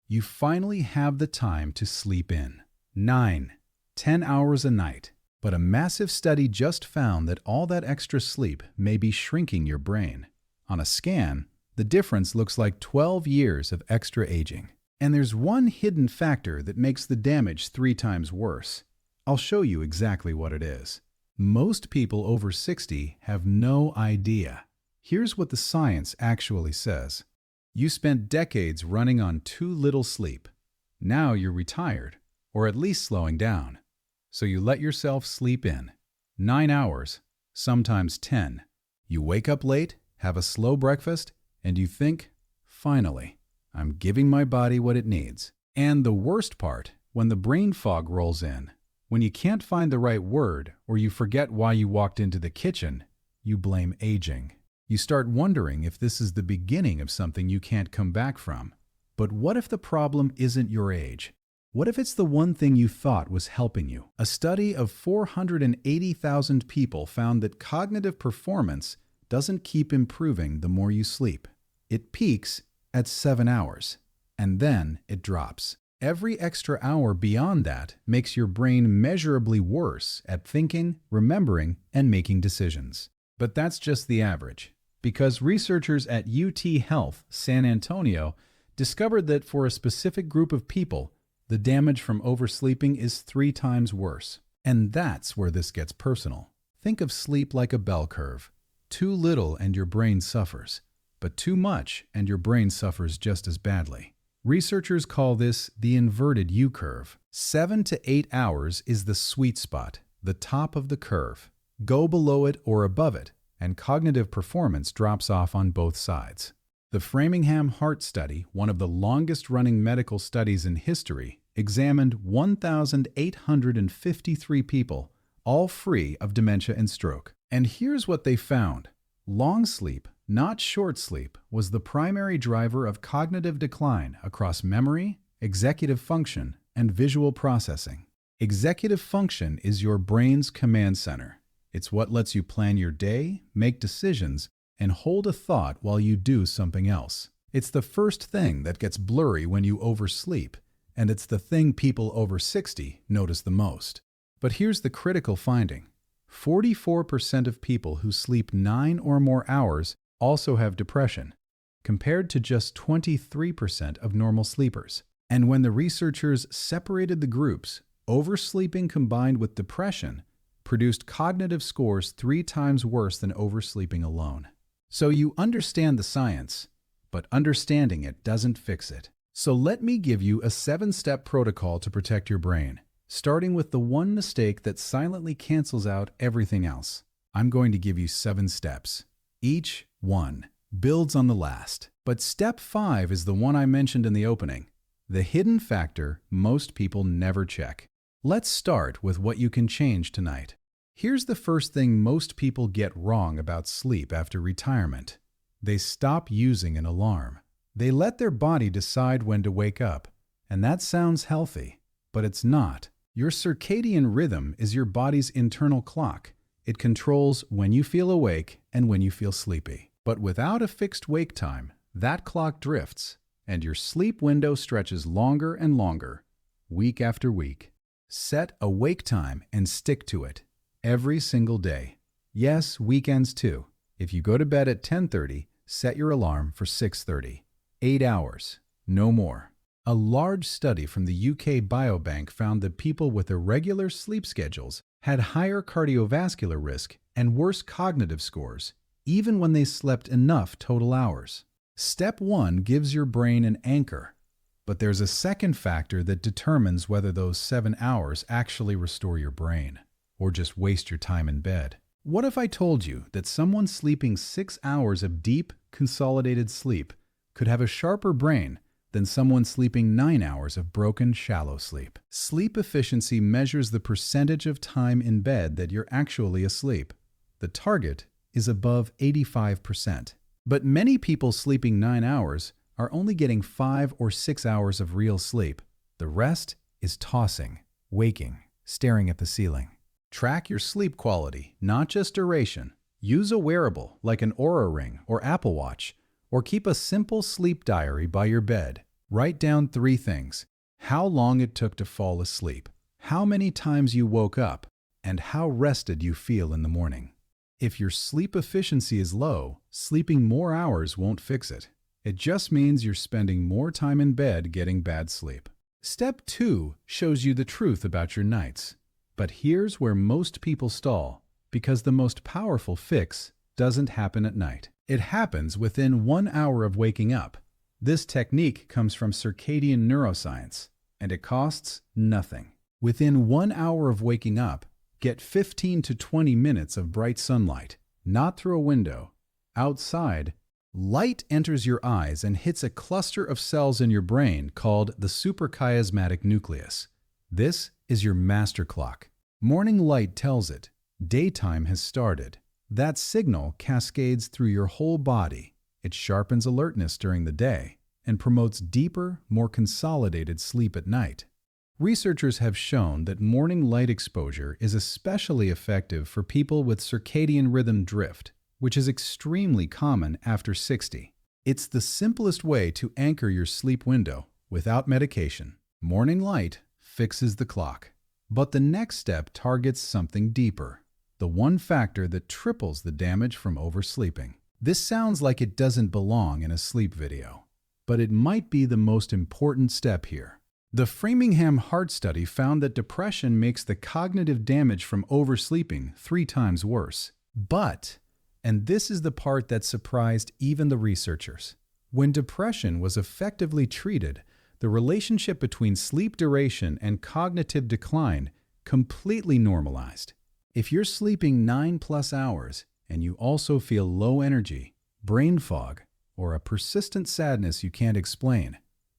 You finally have the time to sleep in. 9, 10 hours a night. But a massive study just found that all that extra sleep may be shrinking your brain. On a scan, the difference looks like 12 years of extra aging. And there's one hidden factor that makes the damage 3 times worse. I'll show you exactly what it is. Most people over 60 have no idea. Here's what the science actually says. You spent decades running on too little sleep. Now you're retired, or at least slowing down. So you let yourself sleep in. 9 hours, sometimes 10. You wake up late, have a slow breakfast, and you think, finally, I'm giving my body what it needs. And the worst part, when the brain fog rolls in, when you can't find the right word or you forget why you walked into the kitchen, you blame aging. You start wondering if this is the beginning of something you can't come back from. But what if the problem isn't your age? What if it's the one thing you thought was helping you? A study of 480,000 people found that cognitive performance doesn't keep improving the more you sleep. It peaks at 7 hours, and then it drops. Every extra hour beyond that makes your brain measurably worse at thinking, remembering, and making decisions. But that's just the average, because researchers at UT Health San Antonio discovered that for a specific group of people, the damage from oversleeping is 3 times worse. And that's where this gets personal. Think of sleep like a bell curve. Too little and your brain suffers, but too much and your brain suffers just as badly. Researchers call this the inverted U-curve. 7 to 8 hours is the sweet spot, the top of the curve. Go below it or above it, and cognitive performance drops off on both sides. The Framingham Heart Study, one of the longest-running medical studies in history, examined 1,853 people, all free of dementia and stroke. And here's what they found. Long sleep, not short sleep, was the primary driver of cognitive decline across memory, executive function, and visual processing. Executive function is your brain's command center. It's what lets you plan your day, make decisions, and hold a thought while you do something else. It's the first thing that gets blurry when you oversleep, and it's the thing people over 60 notice the most. But here's the critical finding. 44% of people who sleep 9 or more hours also have depression, compared to just 23% of normal sleepers. And when the researchers separated the groups, oversleeping combined with depression produced cognitive scores 3 times worse than oversleeping alone. So you understand the science, but understanding it doesn't fix it. So let me give you a 7-step protocol to protect your brain, starting with the one mistake that silently cancels out everything else. I'm going to give you 7 steps. Each one builds on the last. But step 5 is the one I mentioned in the opening, the hidden factor most people never check. Let's start with what you can change tonight. Here's the first thing most people get wrong about sleep after retirement. They stop using an alarm. They let their body decide when to wake up. And that sounds healthy, but it's not. Your circadian rhythm is your body's internal clock. It controls when you feel awake and when you feel sleepy. But without a fixed wake time, that clock drifts, and your sleep window stretches longer and longer, week after week. Set a wake time and stick to it every single day. Yes, weekends too. If you go to bed at 10:30, set your alarm for 6:30. 8 hours, no more. A large study from the UK Biobank found that people with irregular sleep schedules had higher cardiovascular risk and worse cognitive scores, even when they slept enough total hours. Step 1 gives your brain an anchor. But there's a second factor that determines whether those 7 hours actually restore your brain, or just waste your time in bed. What if I told you that someone sleeping 6 hours of deep, consolidated sleep could have a sharper brain than someone sleeping 9 hours of broken, shallow sleep? Sleep efficiency measures the percentage of time in bed that you're actually asleep. The target is above 85%. But many people sleeping 9 hours are only getting 5 or 6 hours of real sleep. The rest is tossing, waking, staring at the ceiling. Track your sleep quality, not just duration. Use a wearable like an Oura Ring or Apple Watch, or keep a simple sleep diary by your bed. Write down 3 things: how long it took to fall asleep, how many times you woke up, and how rested you feel in the morning. If your sleep efficiency is low, sleeping more hours won't fix it. It just means you're spending more time in bed getting bad sleep. Step 2 shows you the truth about your nights. But here's where most people stall, because the most powerful fix doesn't happen at night. It happens within 1 hour of waking up. This technique comes from circadian neuroscience, and it costs nothing. Within 1 hour of waking up, get 15 to 20 minutes of bright sunlight, not through a window, outside. Light enters your eyes and hits a cluster of cells in your brain called the suprachiasmatic nucleus. This is your master clock. Morning light tells it daytime has started. That signal cascades through your whole body. It sharpens alertness during the day and promotes deeper, more consolidated sleep at night. Researchers have shown that morning light exposure is especially effective for people with circadian rhythm drift, which is extremely common after 60. It's the simplest way to anchor your sleep window without medication. Morning light fixes the clock. But the next step targets something deeper, the one factor that triples the damage from oversleeping. This sounds like it doesn't belong in a sleep video, but it might be the most important step here. The Framingham Heart Study found that depression makes the cognitive damage from oversleeping 3 times worse. But, and this is the part that surprised even the researchers, when depression was effectively treated, the relationship between sleep duration and cognitive decline completely normalized. If you're sleeping 9+ hours and you also feel low energy, brain fog, or a persistent sadness you can't explain,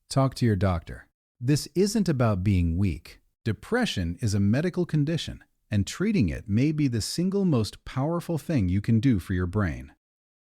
talk to your doctor. This isn't about being weak. Depression is a medical condition, and treating it may be the single most powerful thing you can do for your brain.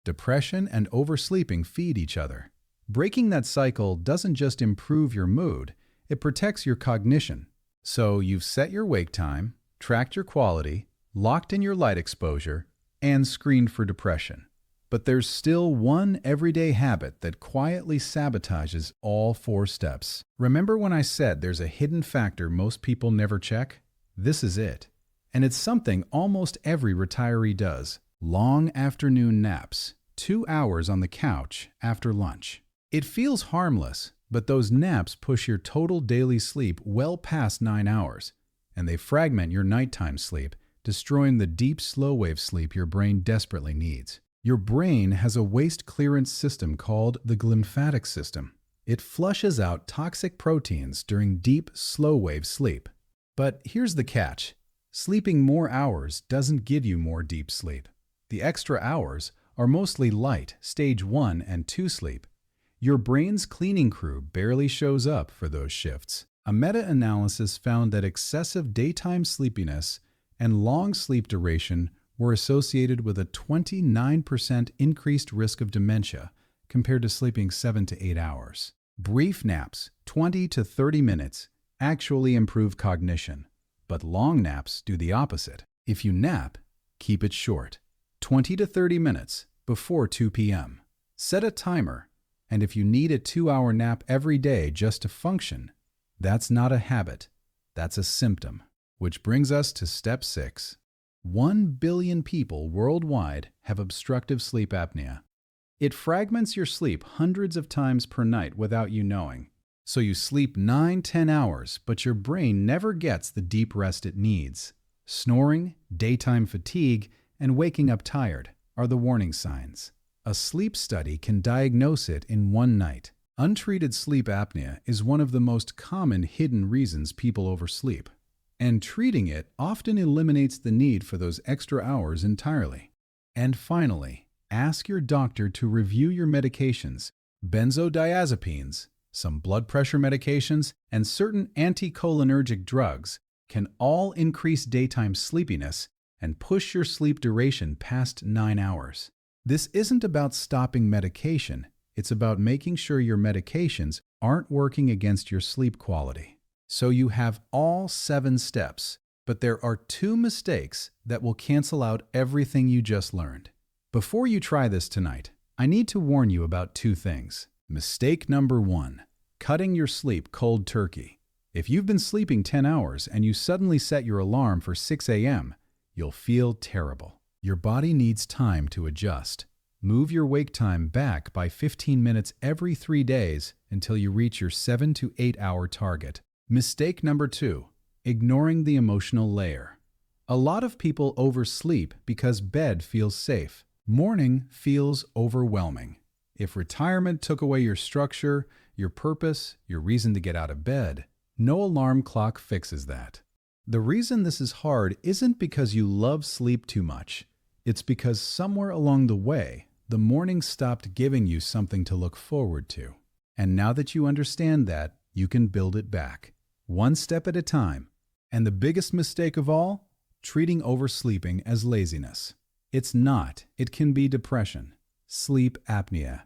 Depression and oversleeping feed each other. Breaking that cycle doesn't just improve your mood, it protects your cognition. So you've set your wake time, tracked your quality, locked in your light exposure, and screened for depression. But there's still one everyday habit that quietly sabotages all 4 steps. Remember when I said there's a hidden factor most people never check? This is it. And it's something almost every retiree does. Long afternoon naps, 2 hours on the couch after lunch. It feels harmless, but those naps push your total daily sleep well past 9 hours, and they fragment your nighttime sleep, destroying the deep slow-wave sleep your brain desperately needs. Your brain has a waste clearance system called the glymphatic system. It flushes out toxic proteins during deep, slow-wave sleep. But here's the catch. Sleeping more hours doesn't give you more deep sleep. The extra hours are mostly light, stage 1 and 2 sleep. Your brain's cleaning crew barely shows up for those shifts. A meta-analysis found that excessive daytime sleepiness and long sleep duration were associated with a 29% increased risk of dementia compared to sleeping 7 to 8 hours. Brief naps, 20 to 30 minutes, actually improve cognition, but long naps do the opposite. If you nap, keep it short, 20 to 30 minutes before 2 p.m. Set a timer, and if you need a 2-hour nap every day just to function, that's not a habit, that's a symptom. Which brings us to step 6. 1 billion people worldwide have obstructive sleep apnea. It fragments your sleep hundreds of times per night without you knowing. So you sleep 9-10 hours, but your brain never gets the deep rest it needs. Snoring, daytime fatigue, and waking up tired are the warning signs. A sleep study can diagnose it in 1 night. Untreated sleep apnea is one of the most common hidden reasons people oversleep. And treating it often eliminates the need for those extra hours entirely. And finally, ask your doctor to review your medications. Benzodiazepines, some blood pressure medications, and certain anticholinergic drugs can all increase daytime sleepiness and push your sleep duration past 9 hours. This isn't about stopping medication, it's about making sure your medications aren't working against your sleep quality. So you have all 7 steps, but there are 2 mistakes that will cancel out everything you just learned. Before you try this tonight, I need to warn you about 2 things. Mistake number 1. Cutting your sleep cold turkey. If you've been sleeping 10 hours and you suddenly set your alarm for 6 a.m., you'll feel terrible. Your body needs time to adjust. Move your wake time back by 15 minutes every 3 days until you reach your 7 to 8 hour target. Mistake number 2. Ignoring the emotional layer. A lot of people oversleep because bed feels safe. Morning feels overwhelming. If retirement took away your structure, your purpose, your reason to get out of bed, no alarm clock fixes that. The reason this is hard isn't because you love sleep too much. It's because somewhere along the way, the morning stopped giving you something to look forward to. And now that you understand that, you can build it back, one step at a time. And the biggest mistake of all? Treating oversleeping as laziness. It's not. It can be depression, sleep apnea,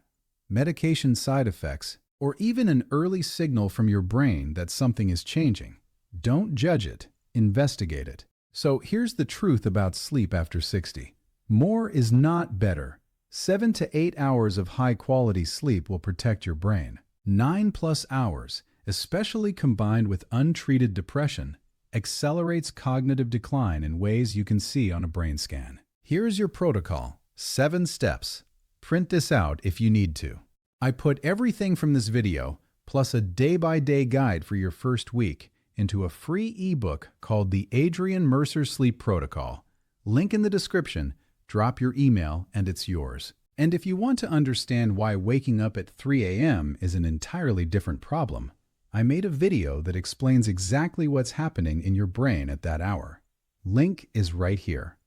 medication side effects, or even an early signal from your brain that something is changing. Don't judge it. Investigate it. So here's the truth about sleep after 60. More is not better. 7 to 8 hours of high-quality sleep will protect your brain. 9+ hours, especially combined with untreated depression, accelerates cognitive decline in ways you can see on a brain scan. Here's your protocol. 7 steps. Print this out if you need to. I put everything from this video, plus a day-by-day guide for your first week, into a free ebook called the Adrian Mercer Sleep Protocol. Link in the description. Drop your email and it's yours. And if you want to understand why waking up at 3 a.m. is an entirely different problem, I made a video that explains exactly what's happening in your brain at that hour. Link is right here.